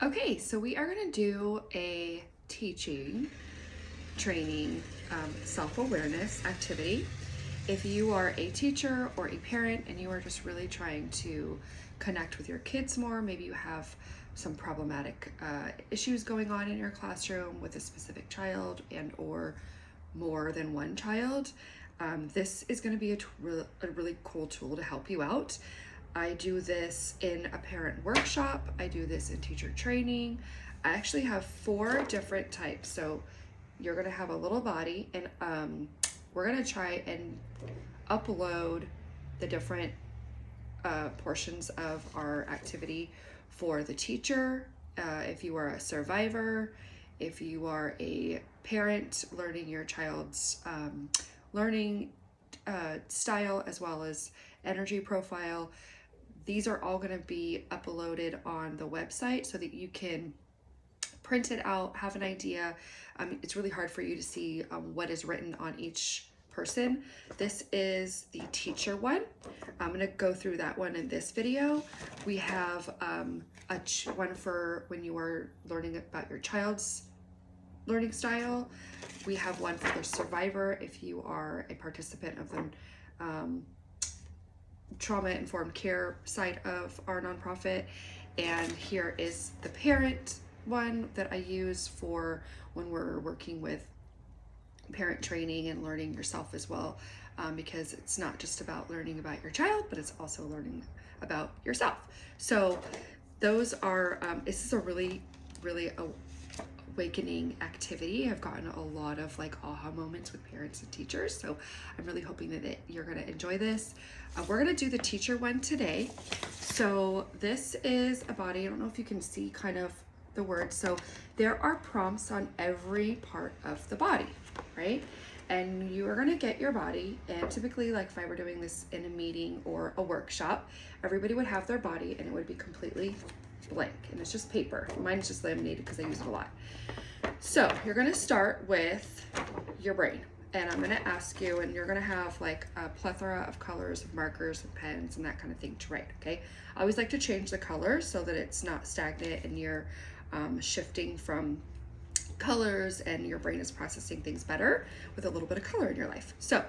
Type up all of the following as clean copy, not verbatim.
Okay, so we are going to do a teaching, training, self-awareness activity. If you are a teacher or a parent and you are just really trying to connect with your kids more, maybe you have some problematic issues going on in your classroom with a specific child and or more than one child, this is going to be a really cool tool to help you out. I do this in a parent workshop. I do this in teacher training. I actually have 4 different types. So you're going to have a little body, and we're going to try and upload the different portions of our activity for the teacher. If you are a survivor, if you are a parent learning your child's learning style as well as energy profile, these are all going to be uploaded on the website so that you can print it out, have an idea. It's really hard for you to see what is written on each person. This is the teacher one. I'm going to go through that one in this video. We have one for when you are learning about your child's learning style. We have one for the survivor if you are a participant of the trauma-informed care side of our nonprofit. And here is the parent one that I use for when we're working with parent training and learning yourself as well, because it's not just about learning about your child, but it's also learning about yourself. So those are, this is a really awakening activity. I've gotten a lot of like aha moments with parents and teachers, so I'm really hoping that you're going to enjoy this. We're going to do the teacher one today. So this is a body. I don't know if you can see kind of the words. So there are prompts on every part of the body, right? And you are going to get your body, and typically, like if I were doing this in a meeting or a workshop, everybody would have their body and it would be completely blank, and it's just paper. Mine's just laminated because I use it a lot. So you're going to start with your brain, and I'm going to ask you, and you're going to have like a plethora of colors, of markers and pens and that kind of thing to write. Okay, I always like to change the color so that it's not stagnant and you're shifting from colors and your brain is processing things better with a little bit of color in your life. So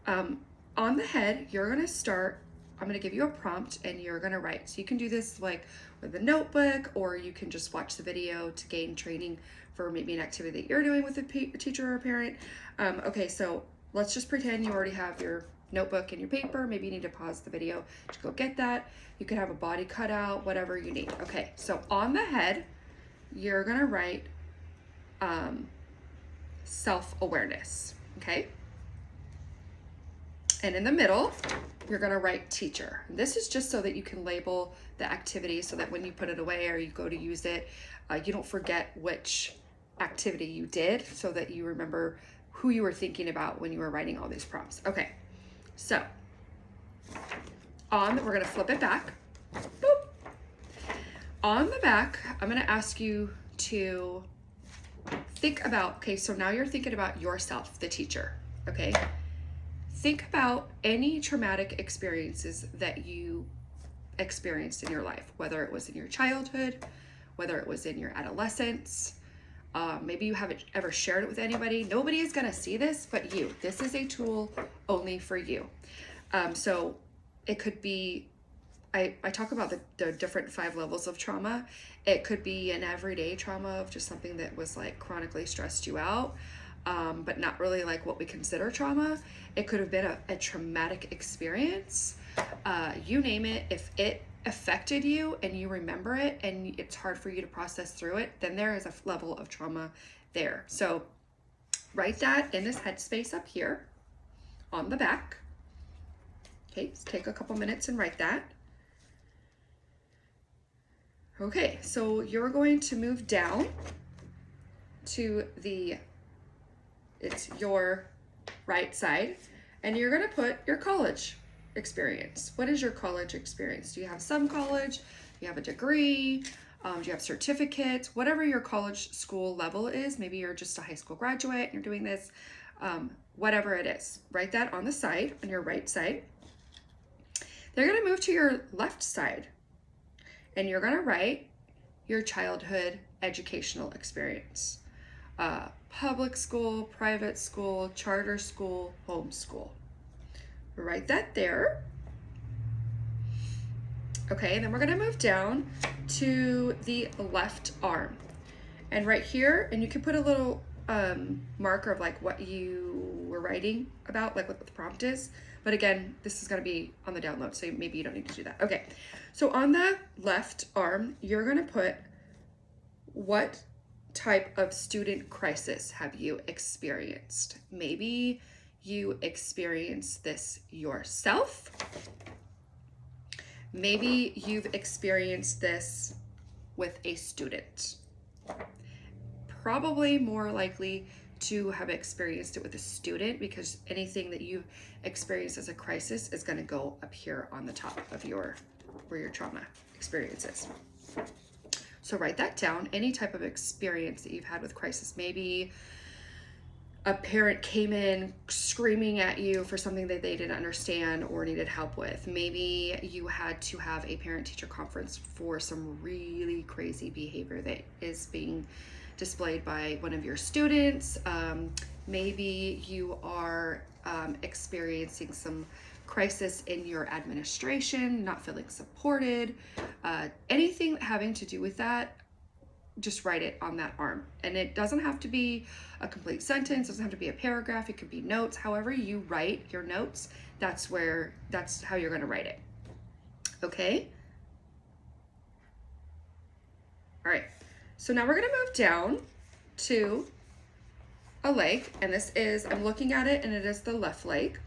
on the head, you're going to start. I'm going to give you a prompt and you're going to write. So you can do this like with a notebook, or you can just watch the video to gain training for maybe an activity that you're doing with a teacher or a parent. Okay, so let's just pretend you already have your notebook and your paper. Maybe you need to pause the video to go get that. You could have a body cut out, whatever you need. Okay, so on the head, you're going to write self-awareness, okay? And in the middle, you're going to write teacher. This is just so that you can label the activity so that when you put it away or you go to use it, you don't forget which activity you did, so that you remember who you were thinking about when you were writing all these prompts. Okay, so we're going to flip it back. Boop. On the back, I'm going to ask you to think about, okay, so now you're thinking about yourself, the teacher, okay? Think about any traumatic experiences that you experienced in your life, whether it was in your childhood, whether it was in your adolescence. Maybe you haven't ever shared it with anybody. Nobody is going to see this but you. This is a tool only for you. So it could be, I talk about the different 5 levels of trauma. It could be an everyday trauma of just something that was like chronically stressed you out, but not really like what we consider trauma. It could have been a traumatic experience. You name it. If it affected you and you remember it and it's hard for you to process through it, then there is a level of trauma there. So write that in this headspace up here on the back. Okay, so take a couple minutes and write that. Okay, so you're going to move down to it's your right side, and you're going to put your college experience. What is your college experience? Do you have some college? Do you have a degree? Do you have certificates? Whatever your college school level is, maybe you're just a high school graduate and you're doing this, whatever it is, write that on the side, on your right side. They're going to move to your left side, and you're going to write your childhood educational experience. Public school, private school, charter school, homeschool. Write that there. Okay, and then we're gonna move down to the left arm. And right here, and you can put a little marker of like what you were writing about, like what the prompt is. But again, this is gonna be on the download, so maybe you don't need to do that. Okay, so on the left arm, you're gonna put what type of student crisis have you experienced? Maybe you experienced this yourself. Maybe you've experienced this with a student. Probably more likely to have experienced it with a student, because anything that you experience as a crisis is going to go up here on the top of where your trauma experience is. So write that down. Any type of experience that you've had with crisis. Maybe a parent came in screaming at you for something that they didn't understand or needed help with. Maybe you had to have a parent-teacher conference for some really crazy behavior that is being displayed by one of your students. Maybe you are experiencing some crisis in your administration, not feeling supported. Anything having to do with that, just write it on that arm. And it doesn't have to be a complete sentence, it doesn't have to be a paragraph, it could be notes. However you write your notes, that's how you're gonna write it. Okay? All right, so now we're gonna move down to a leg, and this is, I'm looking at it, and it is the left leg.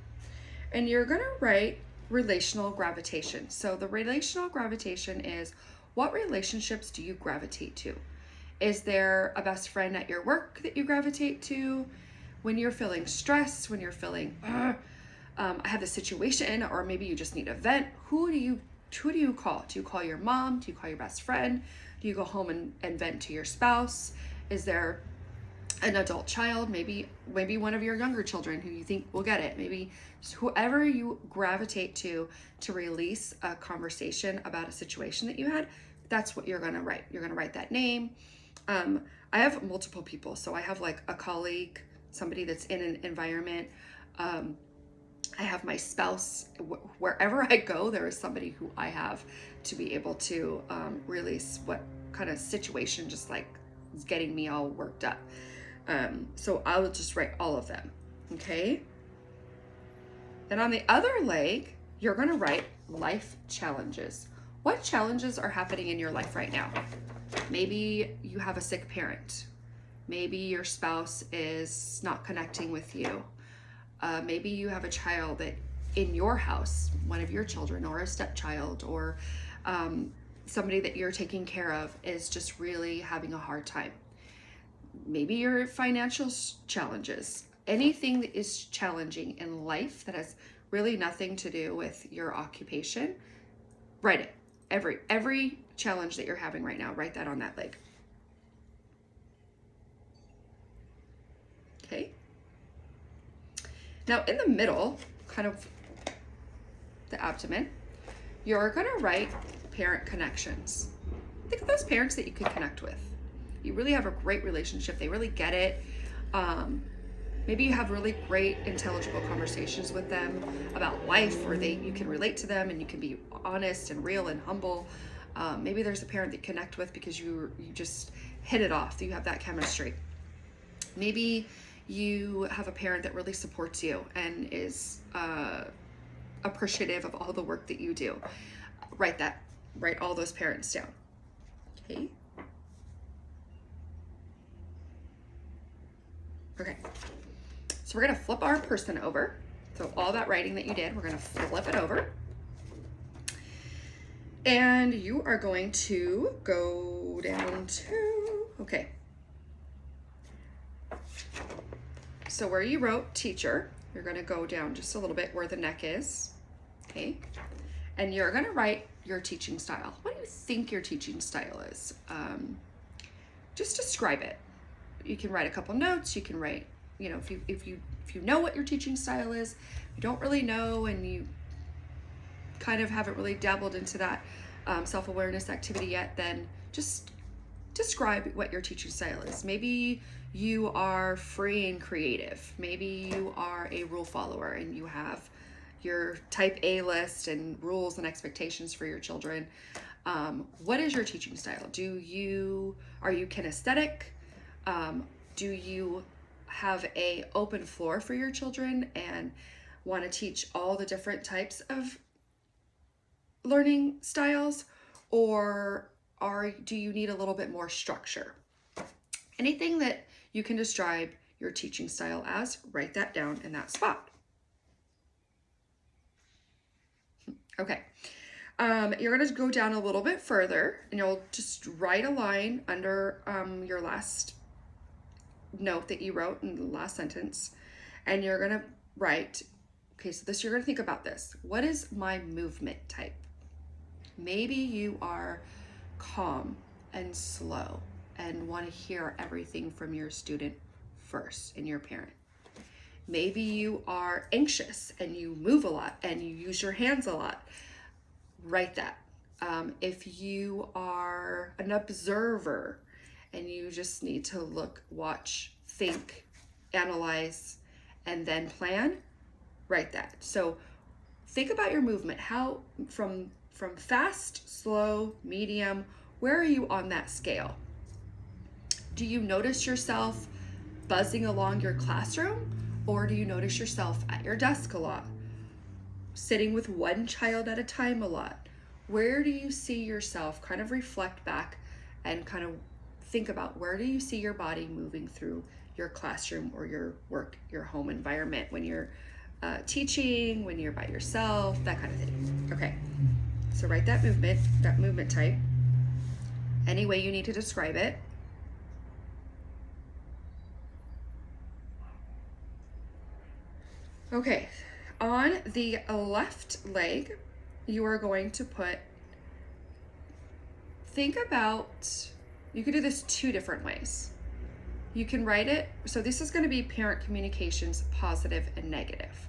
And you're gonna write relational gravitation. So the relational gravitation is, what relationships do you gravitate to? Is there a best friend at your work that you gravitate to? When you're feeling stressed, when you're feeling, I have this situation, or maybe you just need a vent, who do you call? Do you call your mom? Do you call your best friend? Do you go home and vent to your spouse? Is there an adult child, maybe one of your younger children who you think will get it? Maybe whoever you gravitate to release a conversation about a situation that you had, that's what you're gonna write. You're gonna write that name. I have multiple people. So I have like a colleague, somebody that's in an environment. I have my spouse. Wherever I go, there is somebody who I have to be able to release what kind of situation just like is getting me all worked up. So I will just write all of them, okay? Then on the other leg, you're gonna write life challenges. What challenges are happening in your life right now? Maybe you have a sick parent. Maybe your spouse is not connecting with you. Maybe you have a child that in your house, one of your children or a stepchild or somebody that you're taking care of is just really having a hard time. Maybe your financial challenges. Anything that is challenging in life that has really nothing to do with your occupation, write it. Every challenge that you're having right now, write that on that leg. Okay. Now in the middle, kind of the abdomen, you're gonna write parent connections. Think of those parents that you could connect with. You really have a great relationship. They really get it. Maybe you have really great, intelligible conversations with them about life, or you can relate to them and you can be honest and real and humble. Maybe there's a parent that you connect with because you just hit it off. You have that chemistry. Maybe you have a parent that really supports you and is appreciative of all the work that you do. Write all those parents down. Okay. Okay. So we're gonna flip our person over. So all that writing that you did, we're gonna flip it over. And you are going to go down to, okay. So where you wrote teacher, you're gonna go down just a little bit where the neck is, okay? And you're gonna write your teaching style. What do you think your teaching style is? Just describe it. You can write a couple notes, you can write, if you know what your teaching style is, you don't really know, and you kind of haven't really dabbled into that self-awareness activity yet, then just describe what your teaching style is. Maybe you are free and creative. Maybe you are a rule follower and you have your type A list and rules and expectations for your children. What is your teaching style? Are you kinesthetic? Do you have a open floor for your children and want to teach all the different types of learning styles, or do you need a little bit more structure? Anything that you can describe your teaching style as, write that down in that spot. Okay, you're going to go down a little bit further and you'll just write a line under your last note that you wrote in the last sentence, and you're going to write, okay, so you're going to think about this. What is my movement type? Maybe you are calm and slow and want to hear everything from your student first and your parent. Maybe you are anxious and you move a lot and you use your hands a lot. Write that. If you are an observer and you just need to look, watch, think, analyze, and then plan, write that. So think about your movement. How from fast, slow, medium, where are you on that scale? Do you notice yourself buzzing along your classroom, or do you notice yourself at your desk a lot? Sitting with one child at a time a lot? Where do you see yourself? Kind of reflect back and kind of think about, where do you see your body moving through your classroom or your work, your home environment, when you're teaching, when you're by yourself, that kind of thing. Okay, so write that movement type, any way you need to describe it. Okay, on the left leg, you are going to think about, you could do this two different ways. You can write it, so this is going to be parent communications, positive and negative.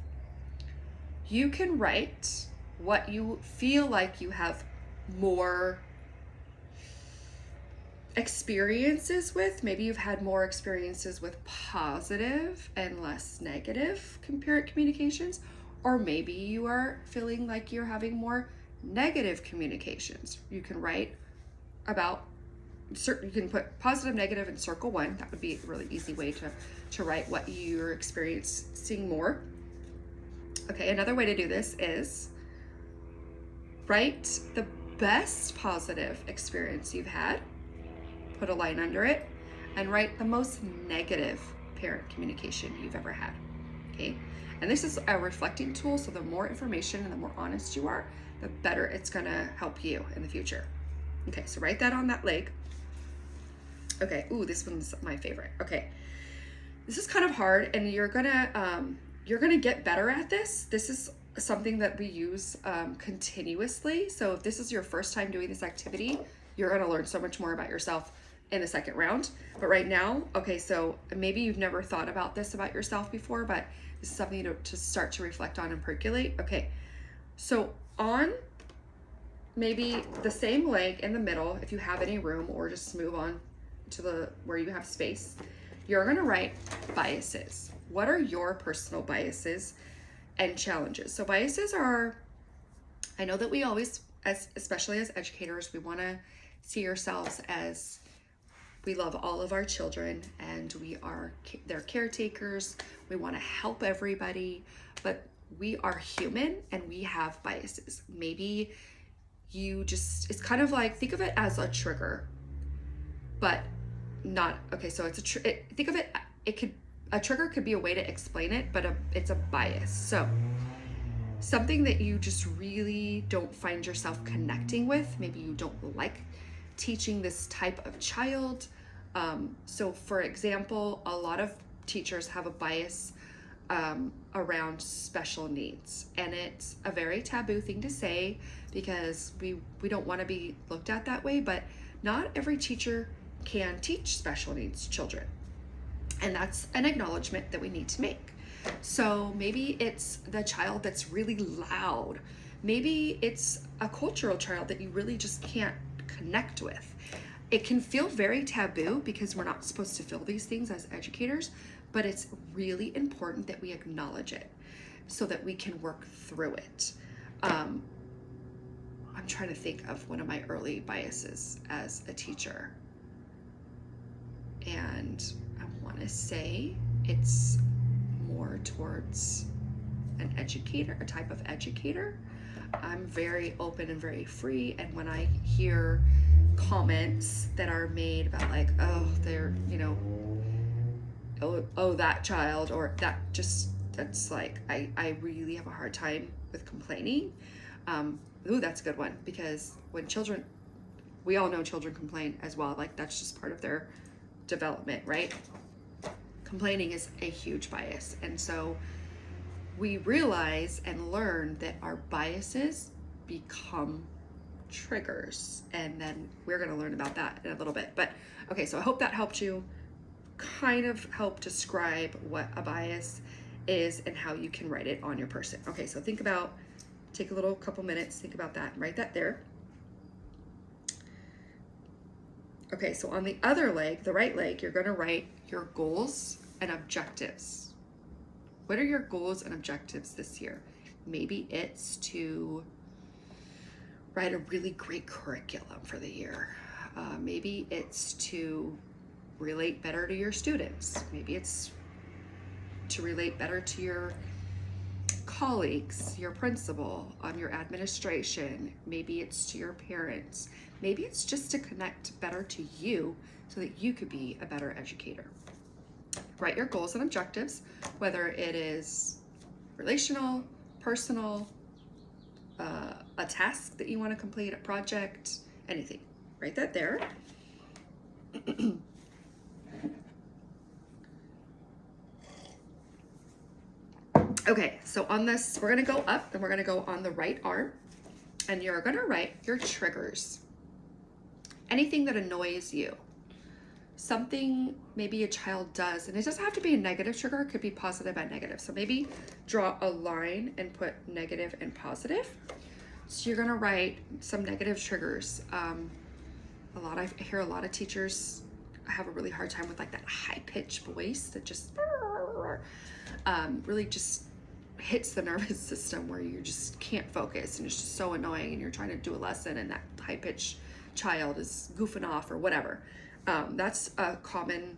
You can write what you feel like you have more experiences with. Maybe you've had more experiences with positive and less negative parent communications, or maybe you are feeling like you're having more negative communications. You can write about you can put positive, negative in circle one. That would be a really easy way to write what you're experiencing more. Okay, another way to do this is write the best positive experience you've had, put a line under it, and write the most negative parent communication you've ever had. Okay, and this is a reflecting tool, so the more information and the more honest you are, the better it's gonna help you in the future. Okay, so write that on that leg. Okay, ooh, this one's my favorite. Okay, this is kind of hard, and you're gonna get better at this. This is something that we use continuously. So if this is your first time doing this activity, you're gonna learn so much more about yourself in the second round. But right now, okay, so maybe you've never thought about this about yourself before, but this is something to start to reflect on and percolate. Okay, so on maybe the same leg in the middle, if you have any room, or just move on to where you have space, you're gonna write biases. What are your personal biases and challenges? So biases are, I know that we always, especially as educators, we wanna see ourselves as, we love all of our children and we are their caretakers. We wanna help everybody, but we are human and we have biases. Maybe it's kind of like, think of it as a trigger, but not, okay, so think of it, a trigger could be a way to explain it, but it's a bias. So something that you just really don't find yourself connecting with, maybe you don't like teaching this type of child. So for example, a lot of teachers have a bias around special needs, and it's a very taboo thing to say because we don't want to be looked at that way, but not every teacher can teach special needs children, and that's an acknowledgement that we need to make. So maybe it's the child that's really loud, maybe it's a cultural child that you really just can't connect with. it can feel very taboo because we're not supposed to feel these things as educators, but it's really important that we acknowledge it so that we can work through it. I'm trying to think of one of my early biases as a teacher. And I want to say it's more towards an educator, a type of educator. I'm very open and very free. And when I hear comments that are made about like, oh, they're, you know, oh, that child, or that's like, I really have a hard time with complaining. Ooh, that's a good one, because when children, we all know children complain as well. Like that's just part of their development, right? Complaining is a huge bias. And so we realize and learn that our biases become triggers. And then we're going to learn about that in a little bit. But okay, so I hope that helped you kind of help describe what a bias is and how you can write it on your person. Okay, so take a little couple minutes, think about that, and write that there. Okay, so on the other leg, the right leg, you're going to write your goals and objectives. What are your goals and objectives this year? Maybe it's to write a really great curriculum for the year. Maybe it's to relate better to your students. Maybe it's to relate better to your colleagues, your principal, your administration. Maybe it's to your parents. Maybe it's just to connect better to you so that you could be a better educator. Write your goals and objectives, whether it is relational, personal, a task that you want to complete, a project, anything. Write that there. Okay, so on this, we're going to go up and we're going to go on the right arm, and you're going to write your triggers. Anything that annoys you. Something maybe a child does, and it doesn't have to be a negative trigger, it could be positive and negative. So maybe draw a line and put negative and positive. So you're going to write some negative triggers. I hear a lot of teachers have a really hard time with like that high-pitched voice that just really just hits the nervous system, where you just can't focus and it's just so annoying, and you're trying to do a lesson and that high-pitched child is goofing off or whatever. That's a common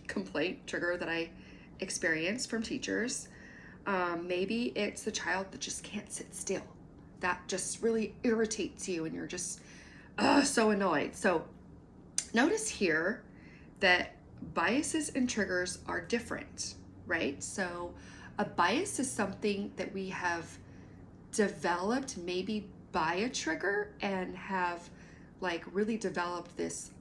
complaint trigger that I experience from teachers. Maybe it's the child that just can't sit still. That just really irritates you and you're just so annoyed. So notice here that biases and triggers are different, right? So a bias is something that we have developed maybe by a trigger and have like really developed this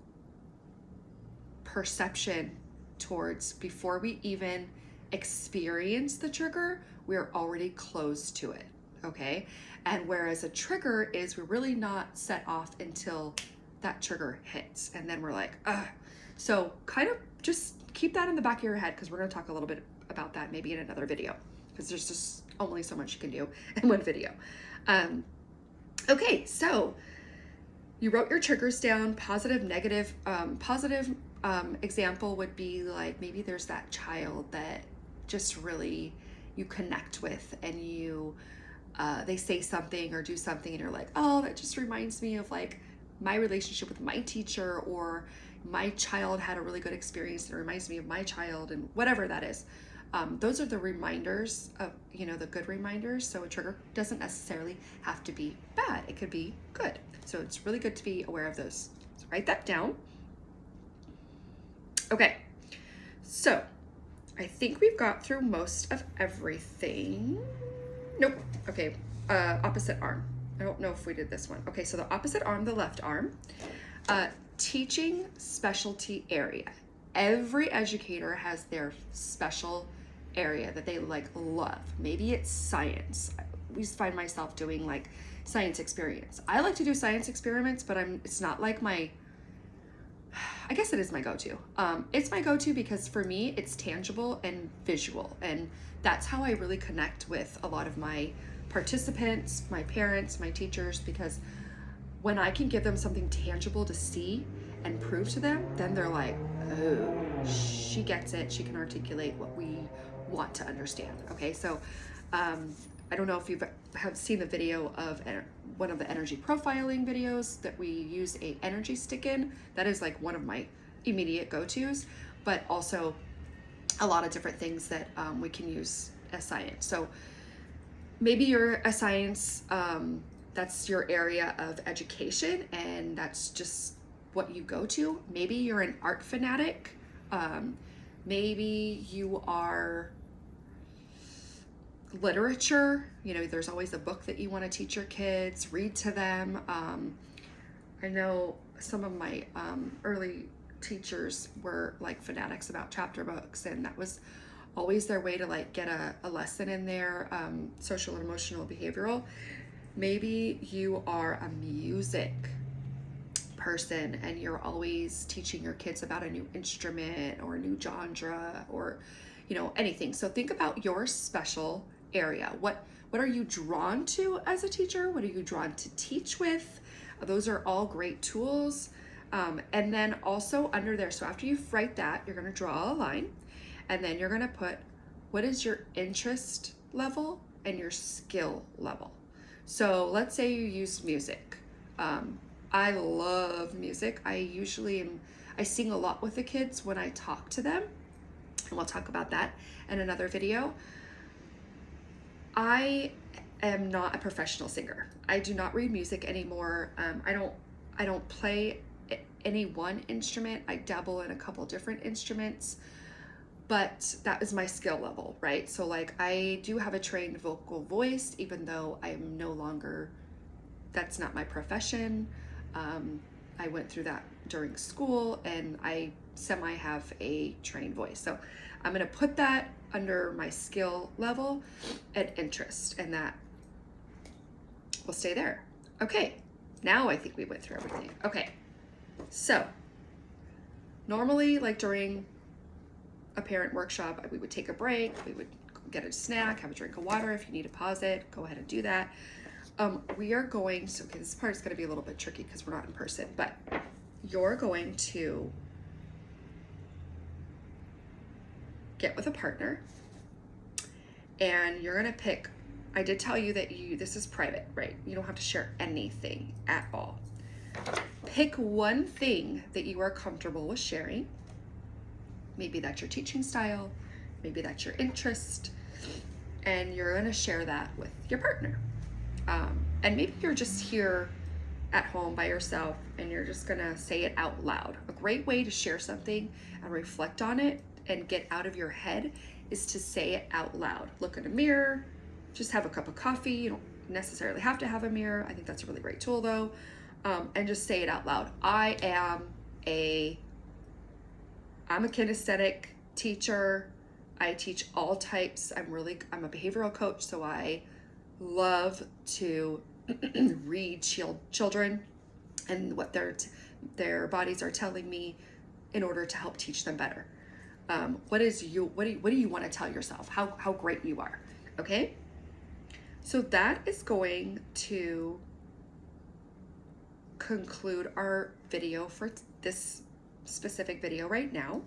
perception towards before we even experience the trigger, we're already closed to it, okay? And whereas a trigger is, we're really not set off until that trigger hits, and then we're like, ugh. So kind of just keep that in the back of your head, because we're going to talk a little bit about that maybe in another video, because there's just only so much you can do in one video. Okay, so you wrote your triggers down, positive, negative. Positive example would be like, maybe there's that child that just really you connect with, and you they say something or do something and you're like, oh, that just reminds me of like my relationship with my teacher, or my child had a really good experience and it reminds me of my child, and whatever that is. Those are the reminders of, the good reminders. So a trigger doesn't necessarily have to be bad. It could be good. So it's really good to be aware of those. So write that down. Okay. So I think we've got through most of everything. Nope. Okay. Opposite arm. I don't know if we did this one. Okay. So the opposite arm, the left arm, teaching specialty area. Every educator has their special area that they love. Maybe it's science. We find myself doing like science experiments. I like to do science experiments, but it's not like I guess it is my go-to. It's my go-to because for me, it's tangible and visual. And that's how I really connect with a lot of my participants, my parents, my teachers, because when I can give them something tangible to see and prove to them, then they're like, oh, she gets it. She can articulate what we want to understand. Okay, so I don't know if have seen the video of one of the energy profiling videos that we use a energy stick in. That is like one of my immediate go-tos, but also a lot of different things that we can use as science. So maybe you're a science, that's your area of education, and that's just what you go to. Maybe you're an art fanatic. Maybe you are literature. You know, there's always a book that you want to teach your kids, read to them. I know some of my early teachers were like fanatics about chapter books, and that was always their way to like get a lesson in there, social and emotional behavioral. Maybe you are a music person and you're always teaching your kids about a new instrument or a new genre or, you know, anything. So think about your special area. What are you drawn to as a teacher? What are you drawn to teach with? Those are all great tools. And then also under there, so after you write that, you're going to draw a line, and then you're going to put what is your interest level and your skill level. So let's say you use music. I love music. I sing a lot with the kids when I talk to them, and we'll talk about that in another video. I am not a professional singer. I do not read music anymore. I don't play any one instrument. I dabble in a couple different instruments, but that is my skill level, right? So like I do have a trained vocal voice, even though I'm no longer, that's not my profession. I went through that during school, and I semi have a trained voice. So I'm going to put that under my skill level and interest, and that will stay there. Okay, now I think we went through everything. Okay, so normally like during a parent workshop, we would take a break, we would get a snack, have a drink of water. If you need to pause it, go ahead and do that. We are going to, okay, this part is going to be a little bit tricky because we're not in person, but you're going to get with a partner, and you're going to pick, I did tell you that this is private, right? You don't have to share anything at all. Pick one thing that you are comfortable with sharing. Maybe that's your teaching style, maybe that's your interest, and you're going to share that with your partner. And maybe you're just here at home by yourself and you're just going to say it out loud. A great way to share something and reflect on it and get out of your head is to say it out loud. Look in a mirror, just have a cup of coffee. You don't necessarily have to have a mirror. I think that's a really great tool though. And just say it out loud. I'm a kinesthetic teacher. I teach all types. I'm a behavioral coach, so I love to read children and what their bodies are telling me in order to help teach them better. What do you want to tell yourself? How great you are. Okay? So that is going to conclude our video for this specific video right now.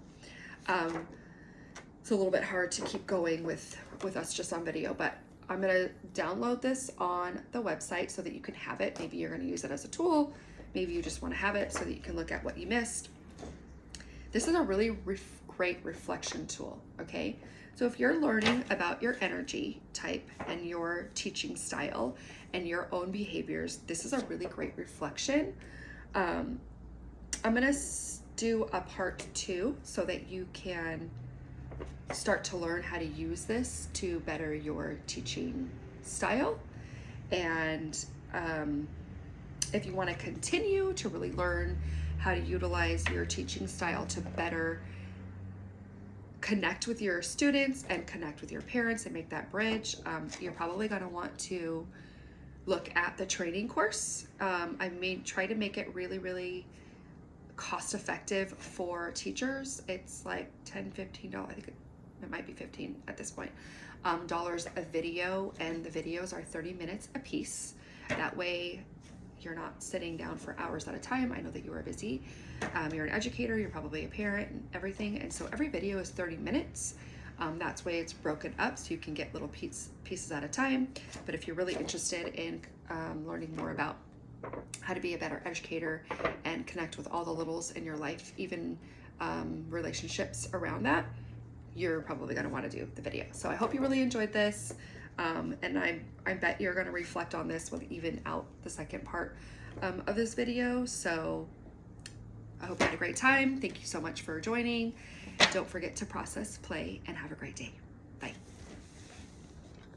It's a little bit hard to keep going with us just on video, but I'm going to download this on the website so that you can have it. Maybe you're going to use it as a tool. Maybe you just want to have it so that you can look at what you missed. This is a really great reflection tool, okay? So if you're learning about your energy type and your teaching style and your own behaviors, this is a really great reflection. I'm going to do a part 2 so that you can start to learn how to use this to better your teaching style. And if you want to continue to really learn how to utilize your teaching style to better connect with your students and connect with your parents and make that bridge, you're probably going to want to look at the training course. I may try to make it really, really cost effective for teachers. It's like $10-15, I think it might be 15 at this point, dollars a video, and the videos are 30 minutes a piece. That way you're not sitting down for hours at a time. I know that you are busy. You're an educator, you're probably a parent and everything. And so every video is 30 minutes. That's why it's broken up so you can get little pieces at a time. But if you're really interested in learning more about how to be a better educator and connect with all the littles in your life, even relationships around that, you're probably going to want to do the video. So I hope you really enjoyed this. And I bet you're going to reflect on this with even out the second part of this video. So I hope you had a great time. Thank you so much for joining. Don't forget to process, play, and have a great day.